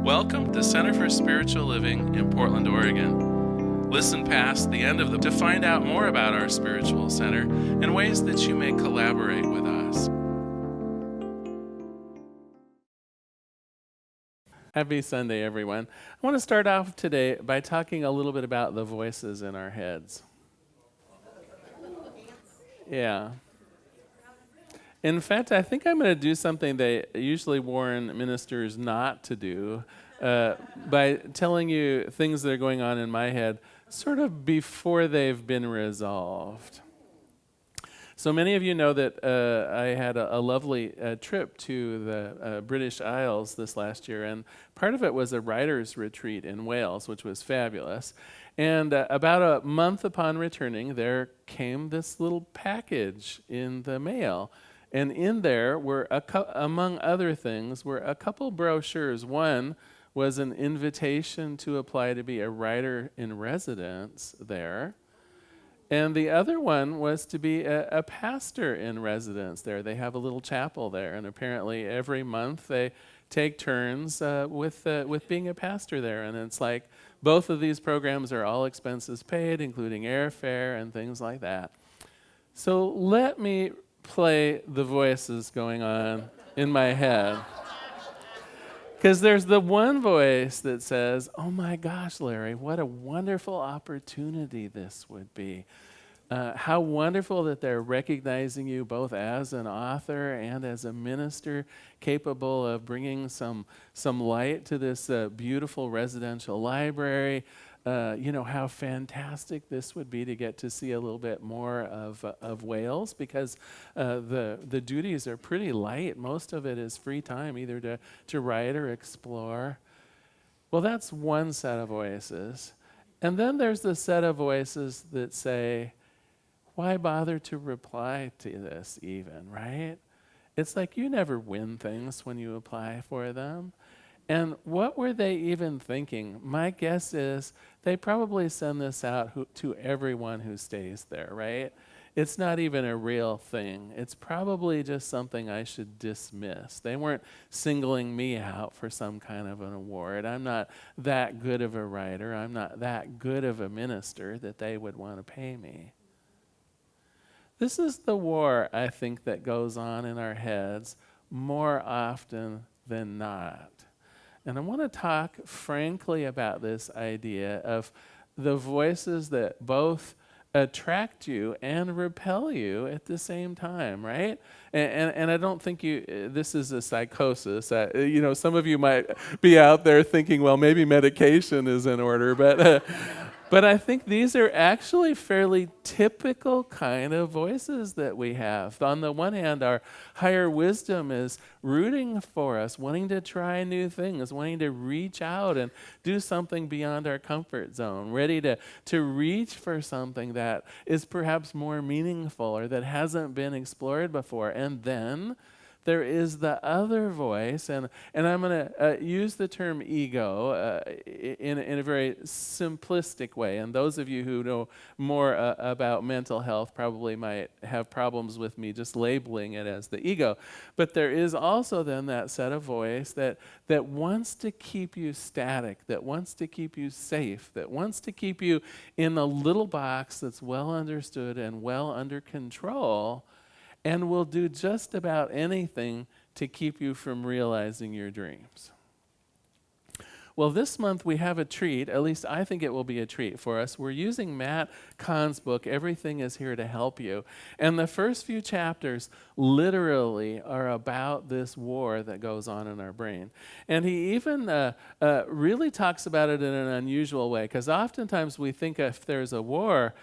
Welcome to Center for Spiritual Living in Portland, Oregon. Listen past the end of to find out more about our spiritual center and ways that you may collaborate with us. Happy Sunday, everyone. I want to start off today by talking a little bit about the voices in our heads. Yeah. In fact, I think I'm going to do something they usually warn ministers not to do by telling you things that are going on in my head sort of before they've been resolved. So many of you know that I had a lovely trip to the British Isles this last year, and part of it was a writer's retreat in Wales, which was fabulous. And about a month upon returning, there came this little package in the mail. And in there were, among other things, were a couple brochures. One was an invitation to apply to be a writer in residence there. And the other one was to be a pastor in residence there. They have a little chapel there, and apparently every month they take turns with being a pastor there. And it's like both of these programs are all expenses paid, including airfare and things like that. So let me play the voices going on in my head. Because there's the one voice that says, oh my gosh, Larry, what a wonderful opportunity this would be. How wonderful that they're recognizing you both as an author and as a minister capable of bringing some light to this beautiful residential library. How fantastic this would be to get to see a little bit more of Wales, because the duties are pretty light. Most of it is free time, either to write or explore. Well, that's one set of voices. And then there's the set of voices that say, why bother to reply to this even, right? It's like you never win things when you apply for them. And what were they even thinking? My guess is they probably send this out to everyone who stays there, right? It's not even a real thing. It's probably just something I should dismiss. They weren't singling me out for some kind of an award. I'm not that good of a writer. I'm not that good of a minister that they would want to pay me. This is the war, I think, that goes on in our heads more often than not. And I want to talk frankly about this idea of the voices that both attract you and repel you at the same time, right? And I don't think this is a psychosis. Some of you might be out there thinking, well, maybe medication is in order, but I think these are actually fairly typical kind of voices that we have. On the one hand, our higher wisdom is rooting for us, wanting to try new things, wanting to reach out and do something beyond our comfort zone, ready to reach for something that is perhaps more meaningful or that hasn't been explored before. And then there is the other voice, and I'm going to use the term ego in a very simplistic way. And those of you who know more about mental health probably might have problems with me just labeling it as the ego. But there is also then that set of voice that wants to keep you static, that wants to keep you safe, that wants to keep you in a little box that's well understood and well under control, and will do just about anything to keep you from realizing your dreams. Well, this month we have a treat, at least I think it will be a treat for us. We're using Matt Kahn's book, Everything is Here to Help You. And the first few chapters literally are about this war that goes on in our brain. And he even really talks about it in an unusual way, because oftentimes we think if there's a war,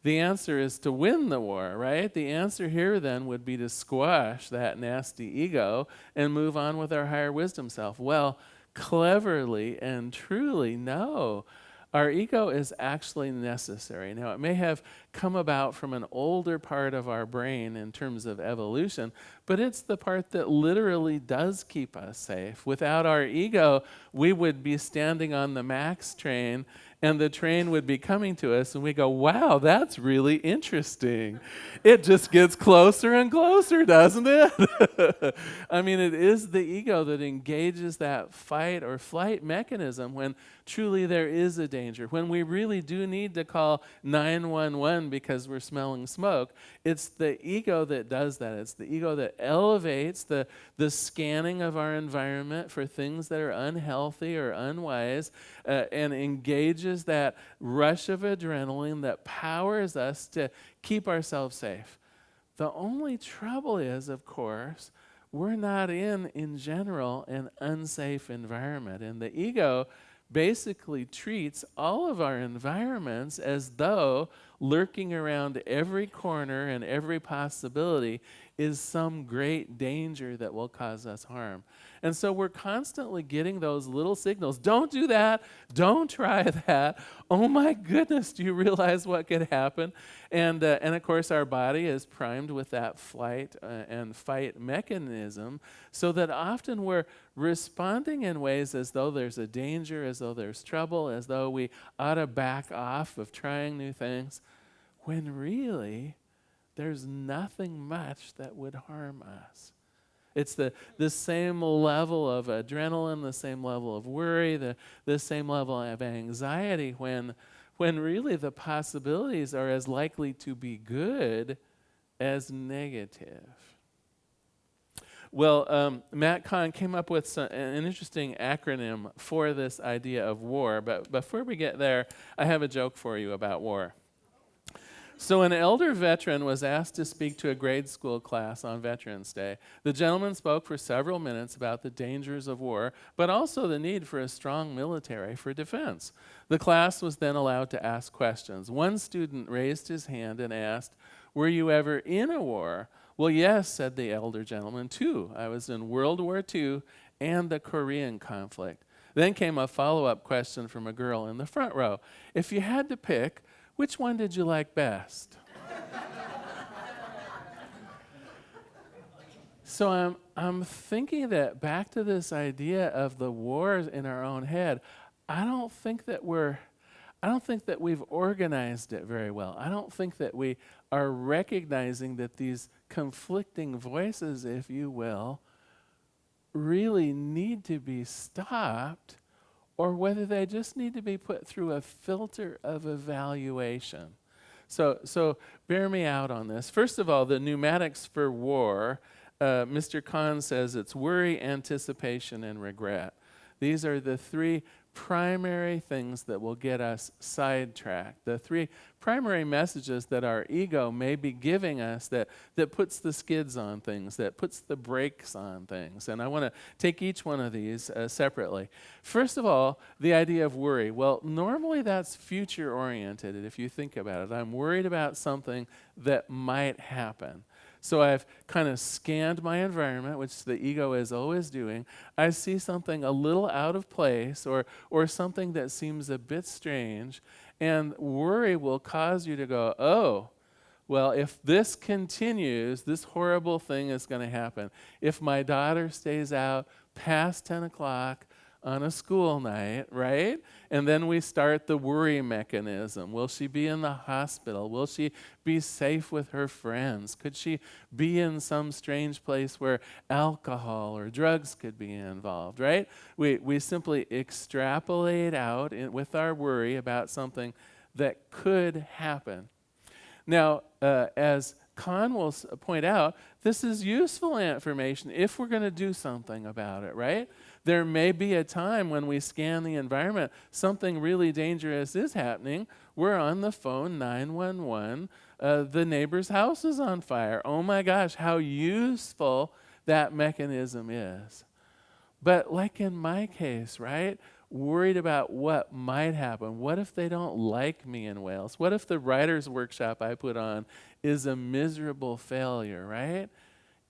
the answer is to win the war, right? The answer here then would be to squash that nasty ego and move on with our higher wisdom self. Well, cleverly and truly, no. Our ego is actually necessary. Now, it may have come about from an older part of our brain in terms of evolution, but it's the part that literally does keep us safe. Without our ego, we would be standing on the MAX train and the train would be coming to us, and we go, wow, that's really interesting. It just gets closer and closer, doesn't it? I mean, it is the ego that engages that fight or flight mechanism when truly there is a danger. When we really do need to call 911 because we're smelling smoke, it's the ego that does that. It's the ego that elevates the scanning of our environment for things that are unhealthy or unwise, and engages that rush of adrenaline that powers us to keep ourselves safe. The only trouble is, of course, we're not in general, an unsafe environment. And the ego basically treats all of our environments as though lurking around every corner and every possibility is some great danger that will cause us harm. And so we're constantly getting those little signals. Don't do that. Don't try that. Oh my goodness, do you realize what could happen? And of course, our body is primed with that flight and fight mechanism, so that often we're responding in ways as though there's a danger, as though there's trouble, as though we ought to back off of trying new things, when really there's nothing much that would harm us. It's the same level of adrenaline, the same level of worry, the same level of anxiety, when really the possibilities are as likely to be good as negative. Well, Matt Kahn came up with an interesting acronym for this idea of war, but before we get there, I have a joke for you about war. So an elder veteran was asked to speak to a grade school class on Veterans Day. The gentleman spoke for several minutes about the dangers of war, but also the need for a strong military for defense. The class was then allowed to ask questions. One student raised his hand and asked, "Were you ever in a war?" "Well, yes," said the elder gentleman, "two. I was in World War II and the Korean conflict." Then came a follow-up question from a girl in the front row. "If you had to pick, which one did you like best?" So I'm thinking that back to this idea of the wars in our own head. I don't think that we've organized it very well. I don't think that we are recognizing that these conflicting voices, if you will, really need to be stopped, or whether they just need to be put through a filter of evaluation. So bear me out on this. First of all, the pneumatics for war, Mr. Kahn says it's worry, anticipation, and regret. These are the three primary things that will get us sidetracked. The three primary messages that our ego may be giving us that puts the skids on things, that puts the brakes on things. And I want to take each one of these separately. First of all, the idea of worry. Well, normally that's future-oriented, if you think about it. I'm worried about something that might happen. So I've kind of scanned my environment, which the ego is always doing. I see something a little out of place, or something that seems a bit strange, and worry will cause you to go, oh, well, if this continues, this horrible thing is going to happen. If my daughter stays out past 10 o'clock on a school night, right? And then we start the worry mechanism. Will she be in the hospital? Will she be safe with her friends? Could she be in some strange place where alcohol or drugs could be involved, right? We simply extrapolate out with our worry about something that could happen. Now, as Kahn will point out, this is useful information if we're going to do something about it, right? There may be a time when we scan the environment, something really dangerous is happening. We're on the phone, 911. The neighbor's house is on fire. Oh my gosh, how useful that mechanism is. But like in my case, right? Worried about what might happen. What if they don't like me in Wales? What if the writer's workshop I put on is a miserable failure, right?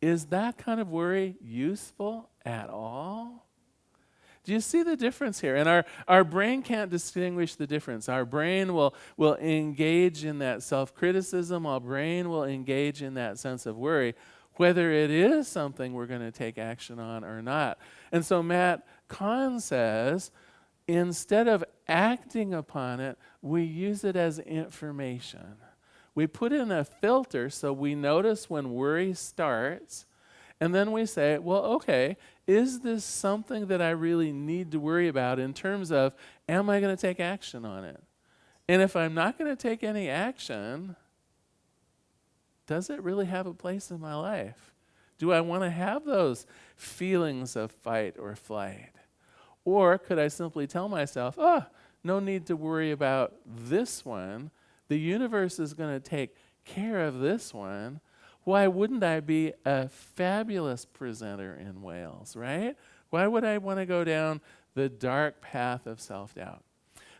Is that kind of worry useful at all? Do you see the difference here? And our brain can't distinguish the difference. Our brain will engage in that self-criticism. Our brain will engage in that sense of worry, whether it is something we're going to take action on or not. And so Matt Kahn says, instead of acting upon it, we use it as information. We put in a filter so we notice when worry starts, and then we say, well, okay, is this something that I really need to worry about in terms of, am I going to take action on it? And if I'm not going to take any action, does it really have a place in my life? Do I want to have those feelings of fight or flight? Or could I simply tell myself, no need to worry about this one. The universe is going to take care of this one. Why wouldn't I be a fabulous presenter in Wales, right? Why would I want to go down the dark path of self-doubt?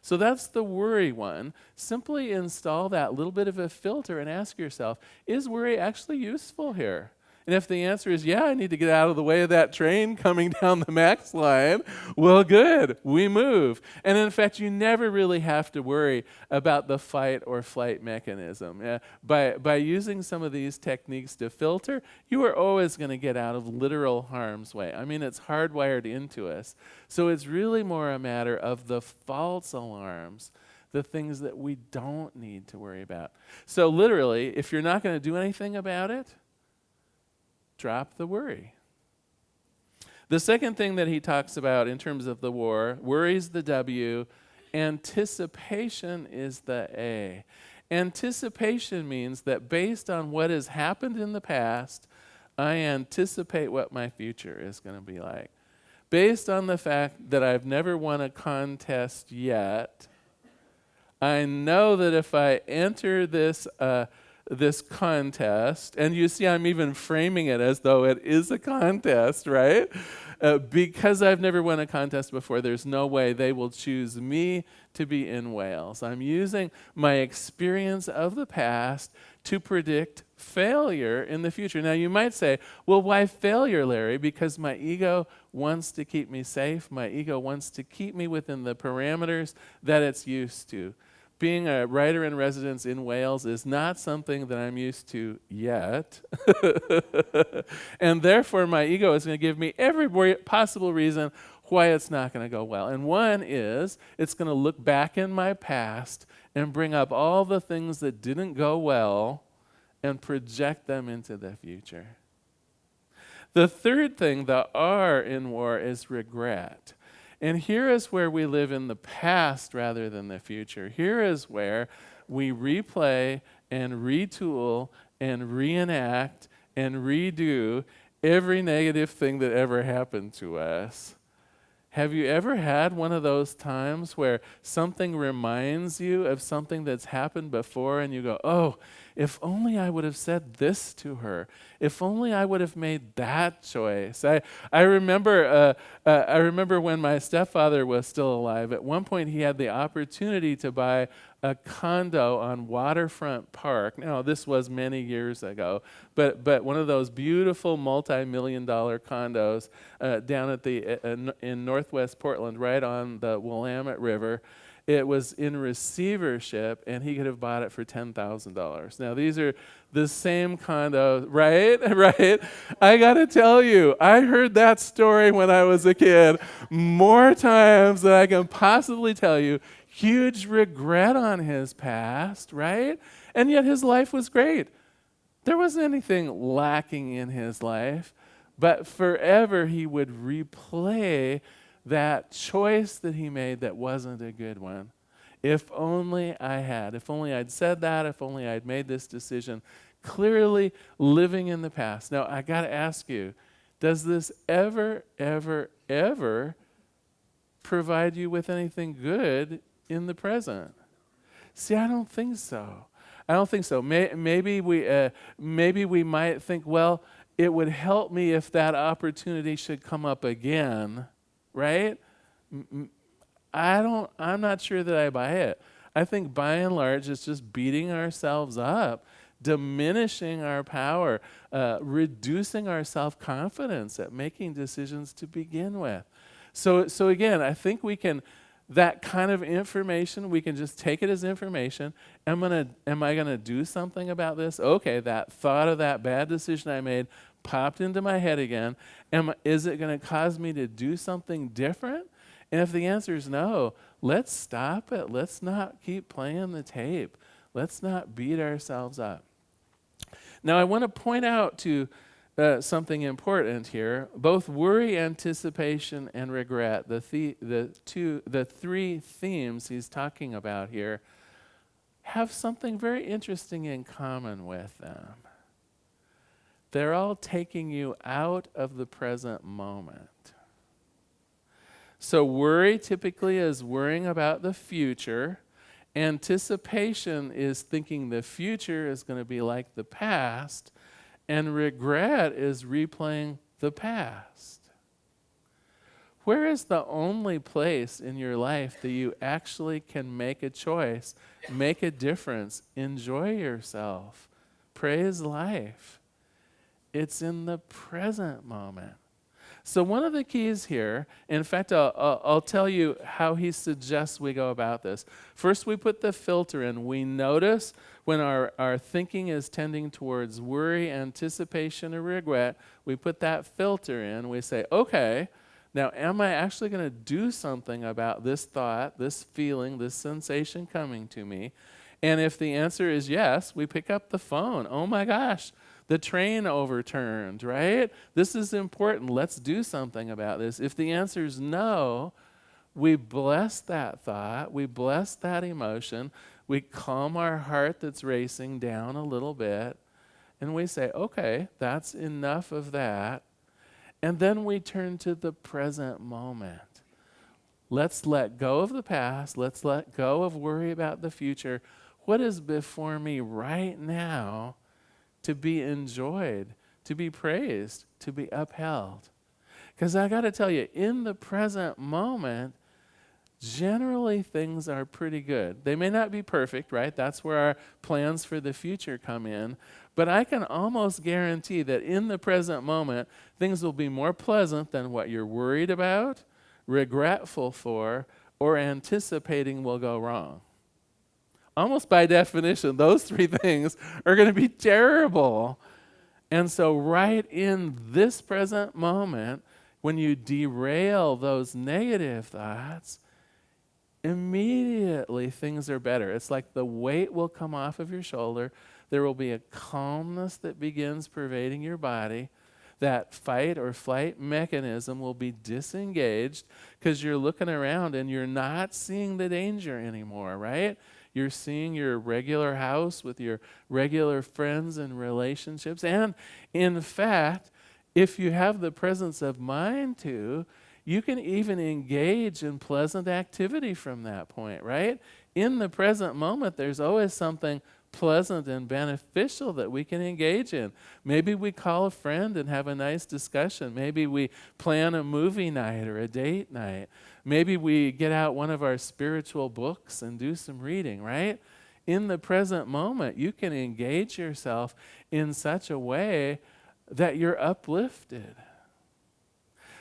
So that's the worry one. Simply install that little bit of a filter and ask yourself, is worry actually useful here? And if the answer is, yeah, I need to get out of the way of that train coming down the Max line, well, good, we move. And in fact, you never really have to worry about the fight or flight mechanism. By using some of these techniques to filter, you are always going to get out of literal harm's way. I mean, it's hardwired into us. So it's really more a matter of the false alarms, the things that we don't need to worry about. So literally, if you're not going to do anything about it, drop the worry. The second thing that he talks about in terms of the war, worry's the W, anticipation is the A. Anticipation means that based on what has happened in the past, I anticipate what my future is going to be like. Based on the fact that I've never won a contest yet, I know that if I enter this contest, and you see I'm even framing it as though it is a contest, right? Because I've never won a contest before, there's no way they will choose me to be in Wales. I'm using my experience of the past to predict failure in the future. Now you might say, well, why failure, Larry? Because my ego wants to keep me safe. My ego wants to keep me within the parameters that it's used to. Being a writer in residence in Wales is not something that I'm used to yet. And therefore, my ego is going to give me every possible reason why it's not going to go well. And one is, it's going to look back in my past and bring up all the things that didn't go well and project them into the future. The third thing, the R in war, is regret. And here is where we live in the past rather than the future. Here is where we replay and retool and reenact and redo every negative thing that ever happened to us. Have you ever had one of those times where something reminds you of something that's happened before and you go, oh, if only I would have said this to her. If only I would have made that choice. I remember when my stepfather was still alive. At one point, he had the opportunity to buy a condo on Waterfront Park. Now, this was many years ago, but one of those beautiful multi-million-dollar condos down at in Northwest Portland, right on the Willamette River. It was in receivership, and he could have bought it for $10,000. Now, these are the same condos, right? Right? I got to tell you, I heard that story when I was a kid more times than I can possibly tell you. Huge regret on his past, right? And yet his life was great. There wasn't anything lacking in his life, but forever he would replay that choice that he made that wasn't a good one. If only I'd said that, if only I'd made this decision, clearly living in the past. Now, I got to ask you, does this ever provide you with anything good in the present? See, I don't think so. Maybe we might think, well, it would help me if that opportunity should come up again. Right? I'm not sure that I buy it. I think by and large it's just beating ourselves up, diminishing our power, reducing our self-confidence at making decisions to begin with. So again, I think that kind of information, we can just take it as information. Am I gonna do something about this? Okay, that thought of that bad decision I made popped into my head again. Is it going to cause me to do something different? And if the answer is no, let's stop it. Let's not keep playing the tape. Let's not beat ourselves up. Now, I want to point out to something important here. Both worry, anticipation, and regret, the three themes he's talking about here, have something very interesting in common with them. They're all taking you out of the present moment. So worry typically is worrying about the future. Anticipation is thinking the future is going to be like the past. And regret is replaying the past. Where is the only place in your life that you actually can make a choice, make a difference, enjoy yourself, praise life? It's in the present moment. So one of the keys here, in fact, I'll tell you how he suggests we go about this. First, we put the filter in. We notice when our thinking is tending towards worry, anticipation, or regret, we put that filter in. We say, okay, now am I actually going to do something about this thought, this feeling, this sensation coming to me? And if the answer is yes, we pick up the phone. Oh my gosh, the train overturned, right? This is important. Let's do something about this. If the answer is no, we bless that thought. We bless that emotion. We calm our heart that's racing down a little bit. And we say, okay, that's enough of that. And then we turn to the present moment. Let's let go of the past. Let's let go of worry about the future. What is before me right now to be enjoyed, to be praised, to be upheld? Because I got to tell you, in the present moment, generally things are pretty good. They may not be perfect, right? That's where our plans for the future come in. But I can almost guarantee that in the present moment, things will be more pleasant than what you're worried about, regretful for, or anticipating will go wrong. Almost by definition, those three things are going to be terrible. And so right in this present moment, when you derail those negative thoughts, immediately things are better. It's like the weight will come off of your shoulder. There will be a calmness that begins pervading your body. That fight or flight mechanism will be disengaged because you're looking around and you're not seeing the danger anymore, right? You're seeing your regular house with your regular friends and relationships. And in fact, if you have the presence of mind to, you can even engage in pleasant activity from that point, right? In the present moment, there's always something pleasant and beneficial that we can engage in. Maybe we call a friend and have a nice discussion. Maybe we plan a movie night or a date night. Maybe we get out one of our spiritual books and do some reading, right? In the present moment, you can engage yourself in such a way that you're uplifted.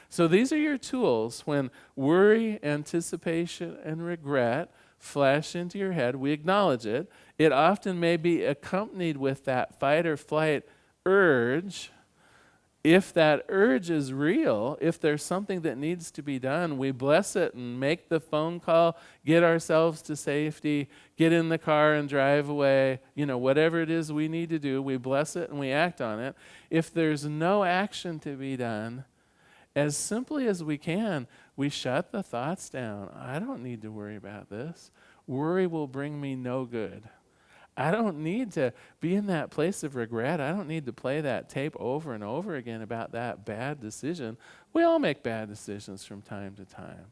So these are your tools when worry, anticipation, and regret flash into your head. We acknowledge it. It often may be accompanied with that fight or flight urge. If that urge is real, if there's something that needs to be done, we bless it and make the phone call, get ourselves to safety, get in the car and drive away. Whatever it is we need to do, we bless it and we act on it. If there's no action to be done, as simply as we can, we shut the thoughts down. I don't need to worry about this. Worry will bring me no good. I don't need to be in that place of regret. I don't need to play that tape over and over again about that bad decision. We all make bad decisions from time to time.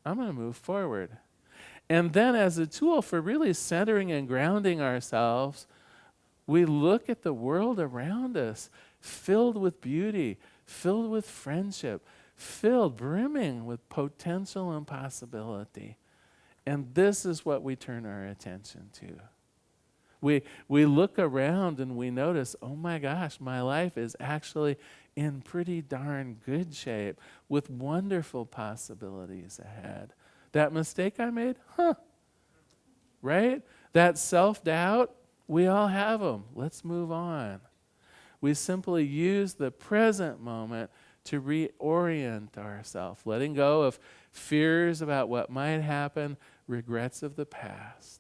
I'm going to move forward. And then as a tool for really centering and grounding ourselves, we look at the world around us filled with beauty, filled with friendship, brimming with potential and possibility. And this is what we turn our attention to. We look around and we notice, oh my gosh, my life is actually in pretty darn good shape with wonderful possibilities ahead. That mistake I made? Right? That self-doubt? We all have them. Let's move on. We simply use the present moment to reorient ourselves, letting go of fears about what might happen, regrets of the past.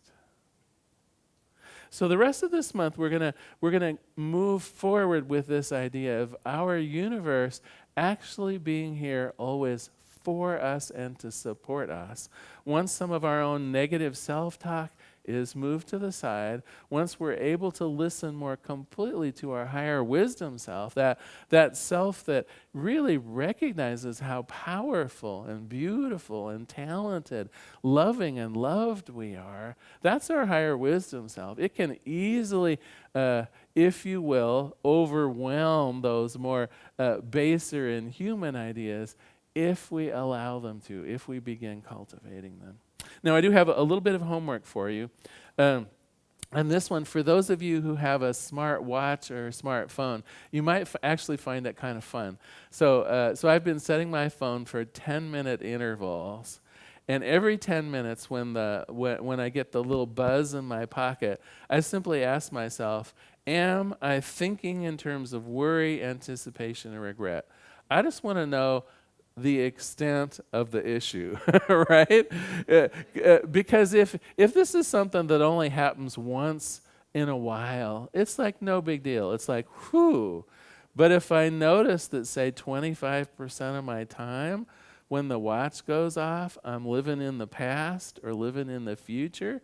So the rest of this month, we're gonna move forward with this idea of our universe actually being here always for us and to support us. Once some of our own negative self-talk is moved to the side, once we're able to listen more completely to our higher wisdom self, that self that really recognizes how powerful and beautiful and talented, loving and loved we are, that's our higher wisdom self. It can easily, if you will, overwhelm those more baser and human ideas if we allow them to, if we begin cultivating them. Now, I do have a little bit of homework for you. And this one, for those of you who have a smart watch or a smartphone, you might actually find it kind of fun. So I've been setting my phone for 10-minute intervals. And every 10 minutes when I get the little buzz in my pocket, I simply ask myself, am I thinking in terms of worry, anticipation, and regret? I just want to know the extent of the issue, right? Because if this is something that only happens once in a while, it's like no big deal. It's like, whew. But if I notice that, say, 25% of my time when the watch goes off, I'm living in the past or living in the future,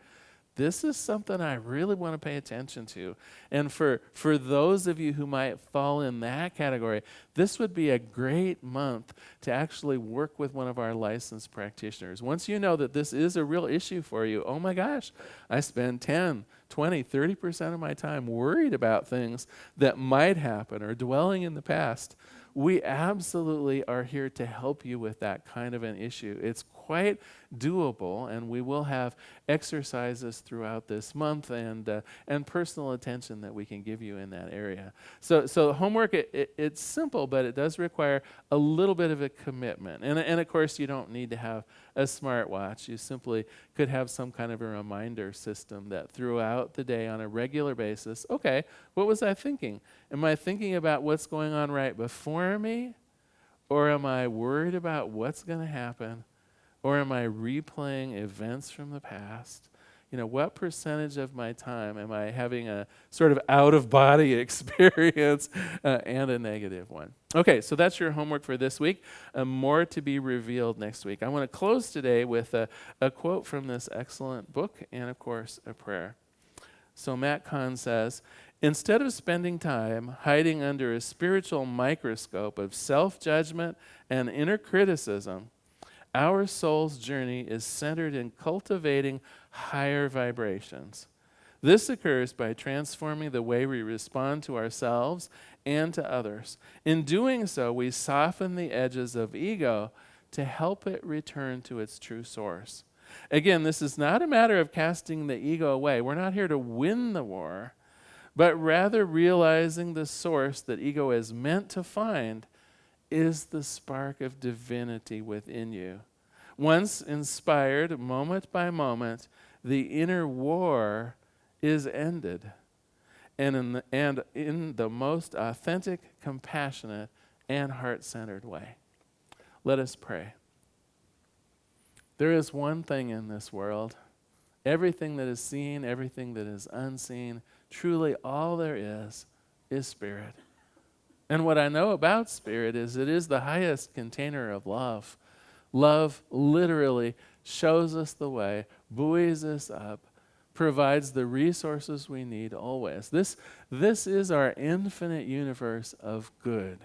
this is something I really want to pay attention to. And for those of you who might fall in that category, this would be a great month to actually work with one of our licensed practitioners. Once you know that this is a real issue for you, oh my gosh, I spend 10, 20, 30% of my time worried about things that might happen or dwelling in the past. We absolutely are here to help you with that kind of an issue. It's quite doable, and we will have exercises throughout this month and personal attention that we can give you in that area. So homework, it's simple, but it does require a little bit of a commitment. And of course, you don't need to have a smartwatch. You simply could have some kind of a reminder system that throughout the day on a regular basis, okay, what was I thinking? Am I thinking about what's going on right before me? Or am I worried about what's going to happen? Or am I replaying events from the past? What percentage of my time am I having a sort of out-of-body experience and a negative one? Okay, so that's your homework for this week. More to be revealed next week. I want to close today with a quote from this excellent book and, of course, a prayer. So Matt Kahn says, instead of spending time hiding under a spiritual microscope of self-judgment and inner criticism, our soul's journey is centered in cultivating higher vibrations. This occurs by transforming the way we respond to ourselves and to others. In doing so, we soften the edges of ego to help it return to its true source. Again, this is not a matter of casting the ego away. We're not here to win the war, but rather realizing the source that ego is meant to find is the spark of divinity within you. Once inspired, moment by moment, the inner war is ended, and in the most authentic, compassionate, and heart-centered way. Let us pray. There is one thing in this world, everything that is seen, everything that is unseen, truly all there is spirit. And what I know about spirit is it is the highest container of love. Love literally shows us the way, buoys us up, provides the resources we need always. This is our infinite universe of good.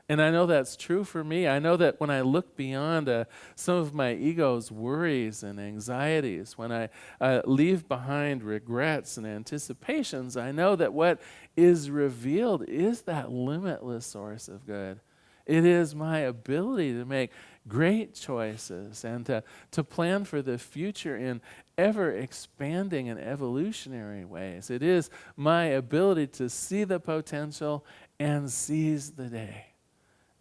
And I know that's true for me. I know that when I look beyond some of my ego's worries and anxieties, when I leave behind regrets and anticipations, I know that what is revealed is that limitless source of good. It is my ability to make great choices and to plan for the future in ever-expanding and evolutionary ways. It is my ability to see the potential and seize the day.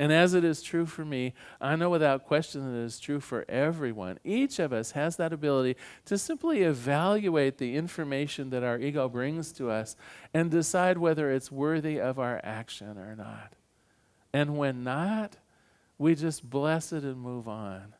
And as it is true for me, I know without question that it is true for everyone. Each of us has that ability to simply evaluate the information that our ego brings to us and decide whether it's worthy of our action or not. And when not, we just bless it and move on.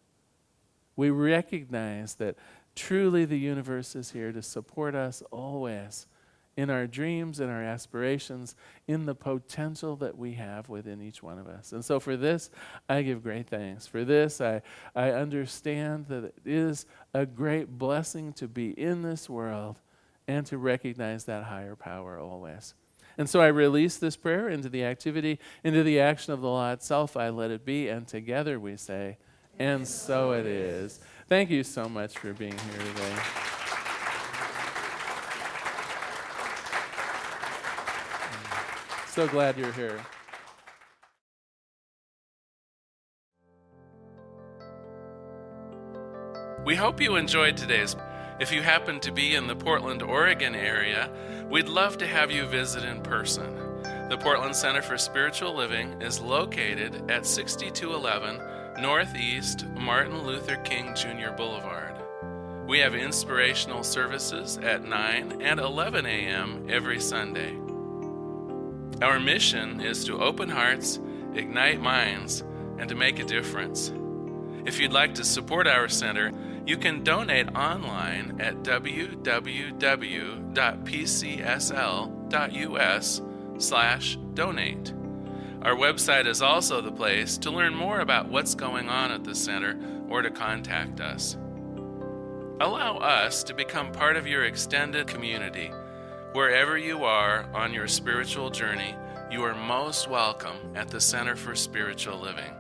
We recognize that truly the universe is here to support us always in our dreams, in our aspirations, in the potential that we have within each one of us. And so for this, I give great thanks. For this, I understand that it is a great blessing to be in this world and to recognize that higher power always. And so I release this prayer into the activity, into the action of the law itself. I let it be, and together we say, and so it is. Thank you so much for being here today. So glad you're here. We hope you enjoyed today's. If you happen to be in the Portland, Oregon area, we'd love to have you visit in person. The Portland Center for Spiritual Living is located at 6211 Northeast Martin Luther King Jr. Boulevard. We have inspirational services at 9 and 11 a.m. every Sunday. Our mission is to open hearts, ignite minds, and to make a difference. If you'd like to support our center, you can donate online at www.pcsl.us/donate. Our website is also the place to learn more about what's going on at the center or to contact us. Allow us to become part of your extended community. Wherever you are on your spiritual journey, you are most welcome at the Center for Spiritual Living.